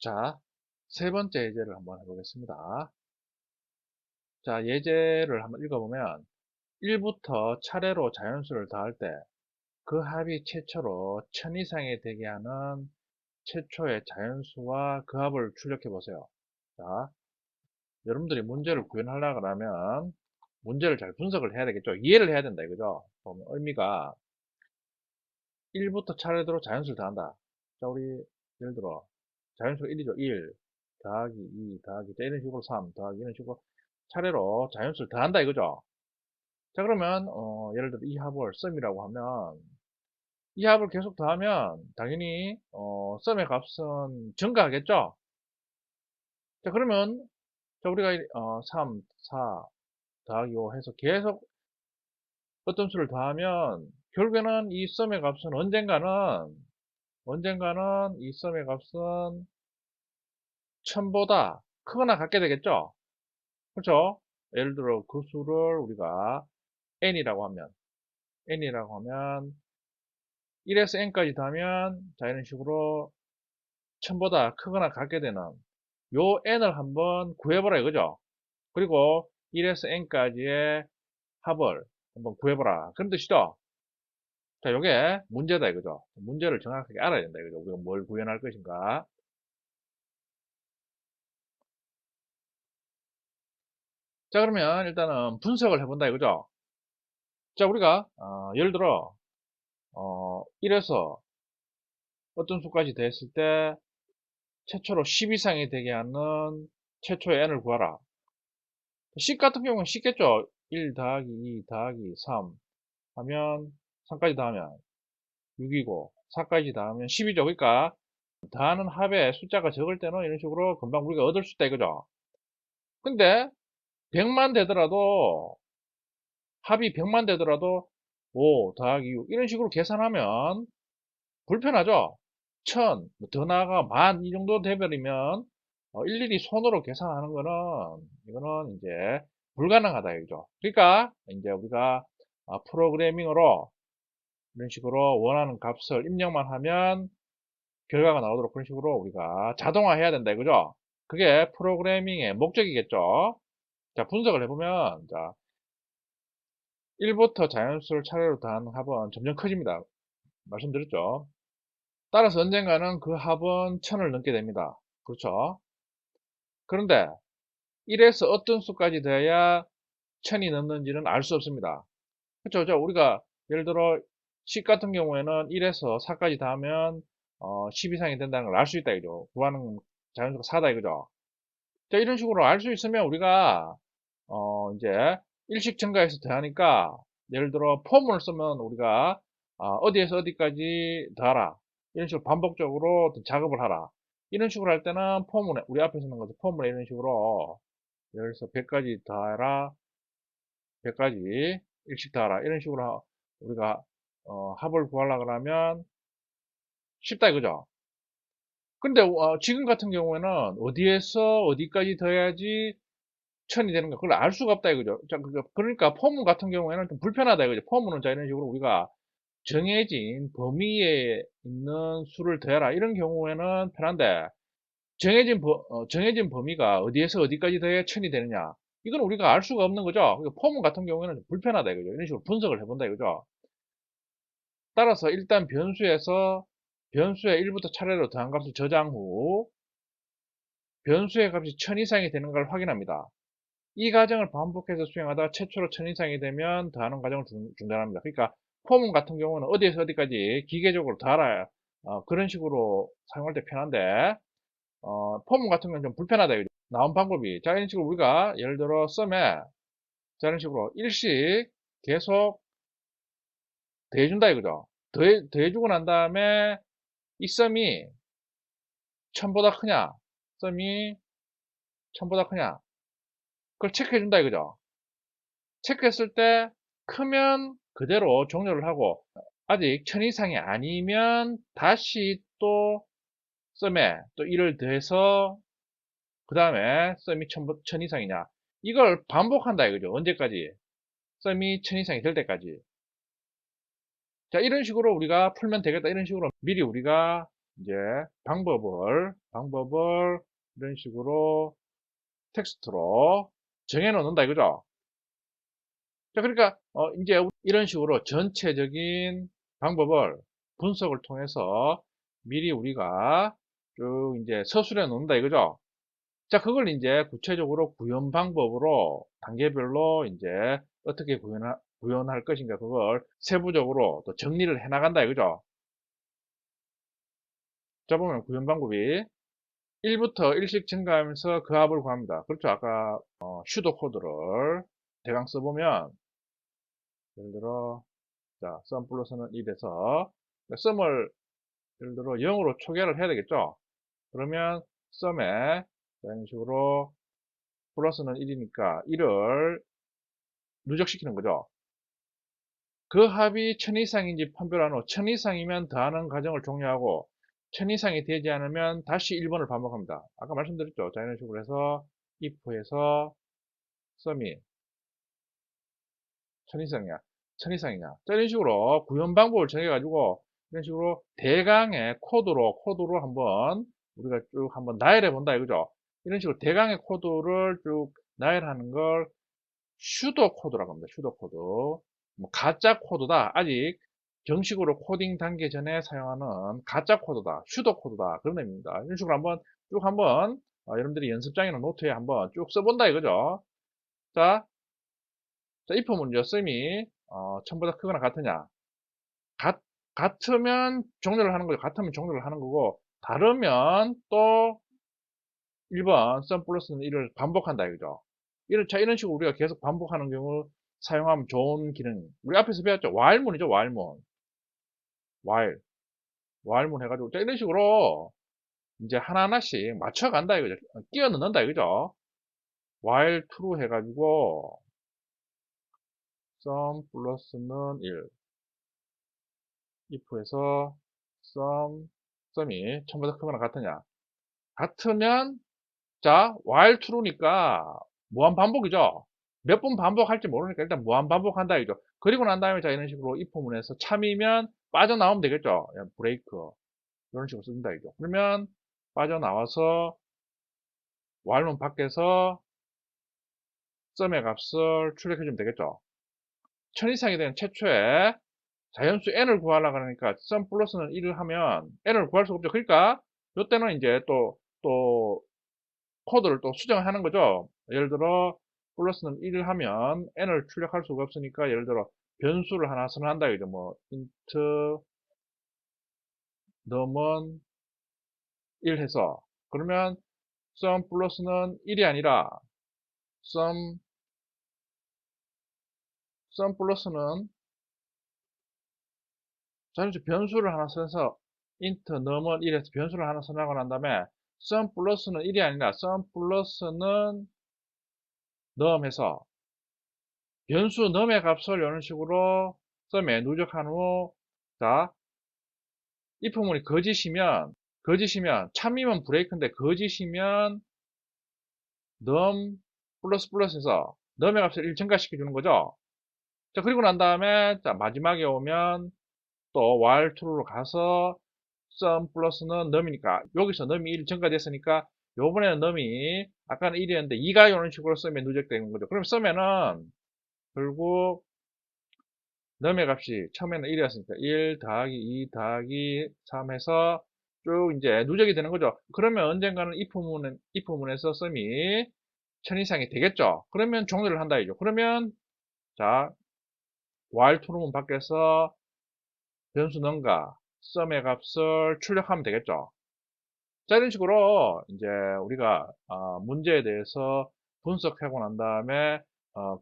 자, 세 번째 예제를 한번 해보겠습니다. 자, 예제를 한번 읽어보면 1부터 차례로 자연수를 더할 때 그 합이 최초로 1000 이상이 되게 하는 최초의 자연수와 그 합을 출력해 보세요. 자, 여러분들이 문제를 구현하려고 하면 문제를 잘 분석을 해야 되겠죠. 이해를 해야 된다 이거죠. 보면 의미가 1부터 차례대로 자연수를 더한다. 자, 우리 예를 들어 자연수가 1이죠. 1 더하기 2 더하기 자, 이런 식으로 3 더하기 이런 식으로 차례로 자연수를 더한다 이거죠. 자, 그러면 예를 들어 이 합을 썸이라고 하면 이 합을 계속 더하면 당연히 썸의 값은 증가하겠죠. 자, 그러면 자, 우리가 3 4 더하기 5 해서 계속 어떤 수를 더하면 결국에는 이 썸의 값은 언젠가는 이 썸의 값은 1000보다 크거나 같게 되겠죠. 그렇죠? 예를 들어 그 수를 우리가 n이라고 하면 1에서 n까지 더하면 자, 이런 식으로 1000보다 크거나 같게 되는 요 n을 한번 구해보라 이거죠. 그리고 1에서 n까지의 합을 한번 구해보라 그런 뜻이죠. 자, 요게 문제다 이거죠. 문제를 정확하게 알아야 된다 이거죠. 우리가 뭘 구현할 것인가. 자, 그러면 일단은 분석을 해본다 이거죠. 자, 우리가 예를 들어 1에서 어떤 수까지 됐을 때 최초로 10 이상이 되게 하는 최초의 n을 구하라. 10 같은 경우는 쉽겠죠. 1 더하기 2 더하기 3 하면 3까지 더하면 6이고 4까지 더하면 10이죠. 그러니까 더하는 합의 숫자가 적을 때는 이런 식으로 금방 우리가 얻을 수 있다 이거죠. 근데 100만 되더라도 합이 100만 되더라도 5 더하기 6 이런 식으로 계산하면 불편하죠. 1000, 더 나아가 10,000 이 정도 돼버리면 일일이 손으로 계산하는 거는 이거는 이제 불가능하다 이거죠. 그러니까 이제 우리가 프로그래밍으로 이런 식으로 원하는 값을 입력만 하면 결과가 나오도록 그런 식으로 우리가 자동화해야 된다 이거죠. 그게 프로그래밍의 목적이겠죠. 자, 분석을 해보면 자, 1부터 자연수를 차례로 더하는 합은 점점 커집니다. 말씀드렸죠. 따라서 언젠가는 그 합은 1000을 넘게 됩니다. 그렇죠? 그런데 1에서 어떤 수까지 돼야 1000이 넘는지는 알 수 없습니다. 그렇죠? 우리가 예를 들어 10 같은 경우에는 1에서 4까지 더하면 10 이상이 된다는 걸 알 수 있다 이죠. 구하는 자연수가 4다 이거죠. 자, 이런 식으로 알 수 있으면 우리가 이제 일식 증가해서 더하니까 예를 들어 폼을 쓰면 우리가 어디에서 어디까지 더하라 이런 식으로 반복적으로 작업을 하라 이런 식으로 할 때는 폼을 우리 앞에 쓰는 거죠. 폼을 이런 식으로 예를 들어서 100까지 더하라 100까지 일식 더하라 이런 식으로 우리가 합을 구하려고 하면 쉽다 이거죠. 근데 지금 같은 경우에는 어디에서 어디까지 더해야지 1000이 되는 거 그걸 알 수가 없다 이거죠. 자, 그러니까 포문 같은 경우에는 좀 불편하다 이거죠. 포문은 자, 이런 식으로 우리가 정해진 범위에 있는 수를 더해라 이런 경우에는 편한데 정해진 범위가 어디에서 어디까지 더해야 1000이 되느냐 이건 우리가 알 수가 없는 거죠. 그러니까 포문 같은 경우에는 좀 불편하다 이거죠. 이런 식으로 분석을 해본다 이거죠. 따라서 일단 변수의 1부터 차례로 더한 값을 저장 후 변수의 값이 1000 이상이 되는 걸 확인합니다. 이 과정을 반복해서 수행하다 최초로 1000 이상이 되면 더하는 과정을 중단합니다. 그러니까 포문 같은 경우는 어디에서 어디까지 기계적으로 더하라 그런 식으로 사용할 때 편한데 포문 같은 경우는 좀 불편하다 이거죠. 나온 방법이 자, 이런 식으로 우리가 예를 들어 썸에 자, 이런 식으로 일씩 계속 더해준다 이거죠. 더해주고 난 다음에 이 썸이 1000보다 크냐 썸이 1000보다 크냐 그걸 체크해준다 이거죠. 체크했을 때 크면 그대로 종료를 하고 아직 1000 이상이 아니면 다시 또 썸에 또 1을 더해서 그 다음에 썸이 1000 이상이냐 이걸 반복한다 이거죠. 언제까지? 썸이 1000 이상이 될 때까지. 자, 이런 식으로 우리가 풀면 되겠다 이런 식으로 미리 우리가 이제 방법을 이런 식으로 텍스트로 정해 놓는다 이거죠. 자, 그러니까 이제 이런 식으로 전체적인 방법을 분석을 통해서 미리 우리가 쭉 이제 서술해 놓는다 이거죠. 자, 그걸 이제 구체적으로 구현 방법으로 단계별로 이제 어떻게 구현할 것인가 그걸 세부적으로 또 정리를 해 나간다 이거죠. 자, 보면 구현 방법이 1부터 1씩 증가하면서 그 합을 구합니다. 그렇죠. 아까 슈도 코드를 대강 써보면 예를 들어 자, 썸 플러스는 1에서 썸을 예를 들어 0으로 초기화를 해야 되겠죠. 그러면 썸에 이런 식으로 플러스는 1이니까 1을 누적시키는 거죠. 그 합이 1000 이상인지 판별한 후 1000 이상이면 더하는 과정을 종료하고 1000 이상이 되지 않으면 다시 1번을 반복합니다. 아까 말씀드렸죠. 자, 이런 식으로 해서 if에서 썸이 1000 이상이야. 1000 이상이냐. 자, 이런 식으로 구현 방법을 정해가지고 이런 식으로 대강의 코드로 한번 우리가 쭉 한번 나열해 본다 이거죠. 이런 식으로 대강의 코드를 쭉 나열하는 걸 슈도 코드라고 합니다. 슈도 코드. 뭐 가짜 코드다. 아직 정식으로 코딩 단계 전에 사용하는 가짜 코드다. 슈도 코드다. 그런 의미입니다. 이런 식으로 한번 쭉 한번 여러분들이 연습장이나 노트에 한번 쭉 써본다 이거죠. 자, if 문제 씀이 1000보다 크거나 같으냐. 같으면 종료를 하는 거죠. 같으면 종료를 하는 거고 다르면 또 1번 썸 플러스는 1을 반복한다 이거죠. 이런 식으로 우리가 계속 반복하는 경우 사용하면 좋은 기능. 우리 앞에서 배웠죠. while문이죠. while문. while문 해가지고 자, 이런 식으로 이제 하나하나씩 맞춰간다 이거죠. 끼워 넣는다 이거죠. while true 해가지고 썸 플러스는 1 if에서 썸이 1000보다 크거나 같으냐. 같으면 자 while true니까 무한 반복이죠. 몇 번 반복할지 모르니까 일단 무한 반복한다 이죠. 그리고 난 다음에 자 이런 식으로 if문에서 참이면 빠져나오면 되겠죠. 브레이크 이런 식으로 쓴다 이죠. 그러면 빠져나와서 while문 밖에서 썸의 값을 출력해 주면 되겠죠. 1000 이상이 되는 최초의 자연수 n을 구하려고 하니까 썸 플러스는 1을 하면 n을 구할 수가 없죠. 그러니까 이때는 이제 또 코드를 또 수정을 하는 거죠. 예를 들어 플러스는 1을 하면 n을 출력할 수가 없으니까 예를 들어 변수를 하나 선언한다 이죠. 뭐 int num은 1 해서 그러면 sum 플러스는 1이 아니라 sum 플러스는 자연수 변수를 하나 써서 int num은 1에서 변수를 하나 선언하고 난 다음에 sum 플러스는 1이 아니라 sum 플러스는 num 해서 변수 num의 값을 이런 식으로 sum에 누적한 후 자, if문이 거짓이면 참이면 브레이크인데 거짓이면 num 플러스 플러스에서 num의 값을 1 증가시켜 주는 거죠. 자, 그리고 난 다음에 자, 마지막에 오면 또 while true로 가서 sum 플러스는 num이니까 여기서 num이 1 증가됐으니까 요번에는 num이 아까는 1이었는데 2가 이런 식으로 sum에 누적되는 거죠. 그럼 sum에는 결국 num의 값이 처음에는 1이었으니까 1 더하기 2 더하기 3 해서 쭉 이제 누적이 되는 거죠. 그러면 언젠가는 if문에서 sum이 1000 이상이 되겠죠. 그러면 종료를 한다 이죠. 그러면 자 while true문 밖에서 변수 num과 sum의 값을 출력하면 되겠죠. 자, 이런 식으로 이제 우리가 문제에 대해서 분석하고 난 다음에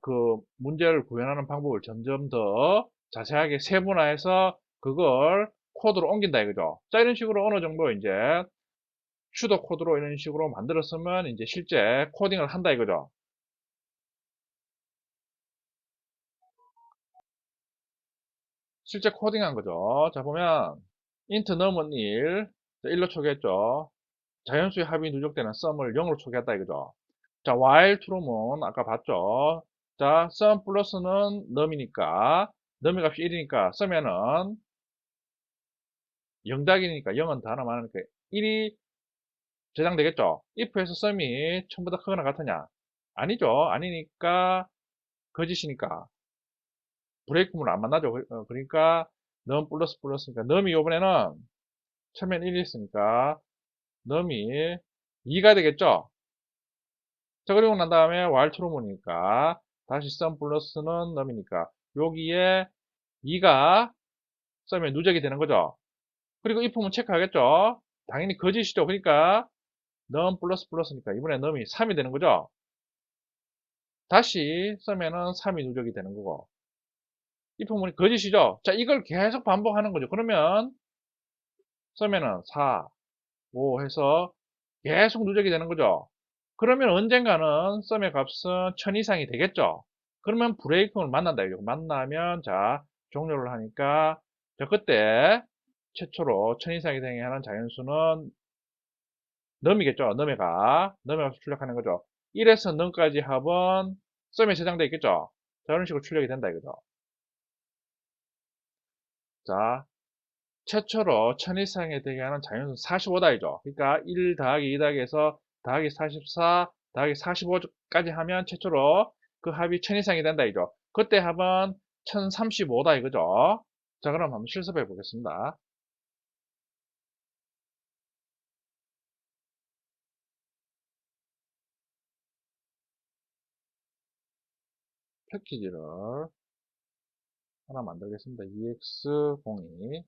그 문제를 구현하는 방법을 점점 더 자세하게 세분화해서 그걸 코드로 옮긴다 이거죠. 자, 이런 식으로 어느 정도 이제 슈도 코드로 이런 식으로 만들었으면 이제 실제 코딩을 한다 이거죠. 실제 코딩한 거죠. 자, 보면 int num은 1, 1로 초기했죠. 자연수의 합이 누적되는 썸을 0으로 초기했다 이거죠. 자, while true는 아까 봤죠. 자, sum 플러스는 num이니까 num의 값이 1이니까 sum에는 0닭이니까 0은 더 하나 많으니까 1이 저장되겠죠. if에서 썸이 처음보다 크거나 같으냐? 아니죠. 아니니까 거짓이니까 브레이크문을 안 만나죠. 그러니까 num 플러스 플러스니까 num이 이번에는 처음엔 1이 있으니까 num이 2가 되겠죠. 자, 그리고 난 다음에 while true문이니까 다시 sum 플러스는 num이니까 여기에 2가 썸의 누적이 되는 거죠. 그리고 if문 체크하겠죠. 당연히 거짓이죠. 그러니까 num 플러스 플러스니까 이번에 num이 3이 되는 거죠. 다시 썸에는 3이 누적이 되는 거고 if문이 거짓이죠. 자, 이걸 계속 반복하는 거죠. 그러면 썸에는 4, 5 해서 계속 누적이 되는 거죠. 그러면 언젠가는 썸의 값은 1000 이상이 되겠죠. 그러면 브레이크문을 만난다. 이거 만나면 자 종료를 하니까 자 그때 최초로 1000 이상이 되게 하는 자연수는 num이겠죠. num의가 값을 출력하는 거죠. 1에서 num까지 합은 썸에 저장되어 있겠죠. 자, 이런 식으로 출력이 된다 이거죠. 자, 최초로 1000 이상이 되게 하는 자연수 45다이죠. 그러니까 1 더하기 2 더하기 해서 더하기 44 더하기 45까지 하면 최초로 그 합이 1000 이상이 된다 이죠. 그때 합은 1035다 이거죠. 자, 그럼 한번 실습해 보겠습니다. 패키지를 하나 만들겠습니다. EX02.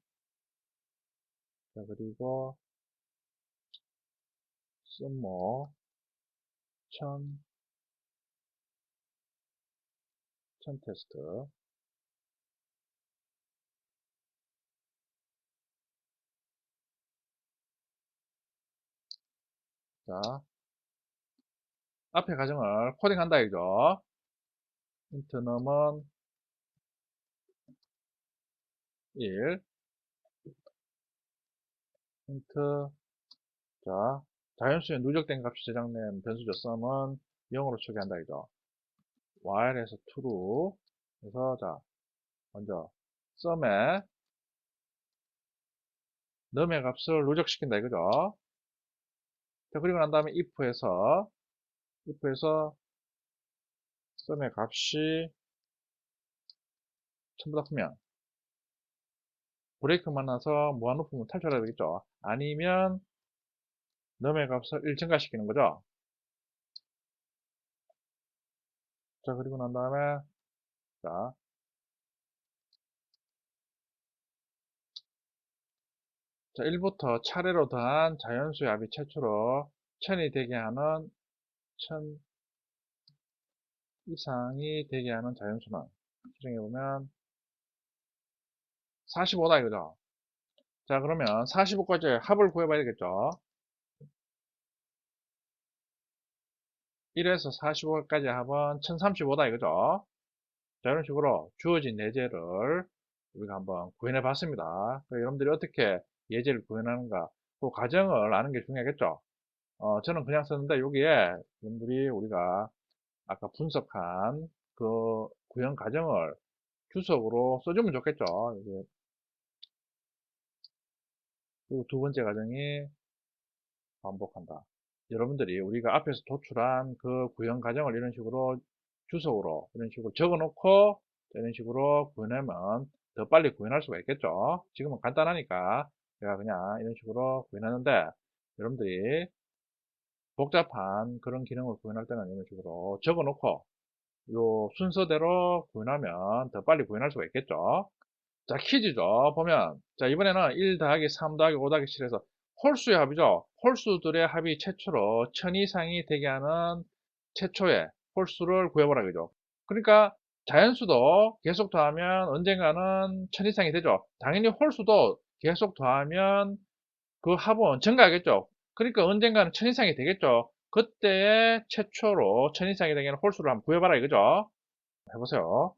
자, 그리고 썸모 1000 테스트. 자, 앞에 과정을 코딩한다 이죠. int num은 1, int 자 자연수에 누적된 값이 저장된 변수죠. sum은 0으로 초기한다 이죠. while에서 true 그래서 자 먼저 sum에 num의 값을 누적시킨다 이거죠. 자, 그리고 난 다음에 if에서 sum의 값이 전부 다 크면 브레이크 만나서 무한루프문 탈출해야 되겠죠. 아니면 num의 값을 1 증가시키는 거죠. 자, 그리고 난 다음에 자 1부터 차례로 더한 자연수의 합이 최초로 1000이 되게 하는 1000 이상이 되게 하는 자연수는 수정해보면 45다 이거죠. 자, 그러면 45까지 합을 구해봐야 되겠죠. 1에서 45까지 합은 1035다 이거죠. 자, 이런 식으로 주어진 예제를 우리가 한번 구현해 봤습니다. 여러분들이 어떻게 예제를 구현하는가 그 과정을 아는 게 중요하겠죠. 저는 그냥 썼는데 여기에 여러분들이 우리가 아까 분석한 그 구현 과정을 주석으로 써주면 좋겠죠. 이게 그리고 두 번째 과정이 반복한다. 여러분들이 우리가 앞에서 도출한 그 구현 과정을 이런 식으로 주석으로 이런 식으로 적어 놓고 이런 식으로 구현하면 더 빨리 구현할 수가 있겠죠. 지금은 간단하니까 제가 그냥 이런 식으로 구현하는데 여러분들이 복잡한 그런 기능을 구현할 때는 이런 식으로 적어 놓고 요 순서대로 구현하면 더 빨리 구현할 수가 있겠죠. 자, 퀴즈죠. 보면, 자, 이번에는 1 더하기 3 더하기 5 더하기 7에서 홀수의 합이죠. 홀수들의 합이 최초로 1000 이상이 되게 하는 최초의 홀수를 구해보라 그죠. 그러니까 자연수도 계속 더하면 언젠가는 1000 이상이 되죠. 당연히 홀수도 계속 더하면 그 합은 증가하겠죠. 그러니까 언젠가는 1000 이상이 되겠죠. 그때의 최초로 1000 이상이 되게 하는 홀수를 한번 구해봐라 이거죠. 해보세요.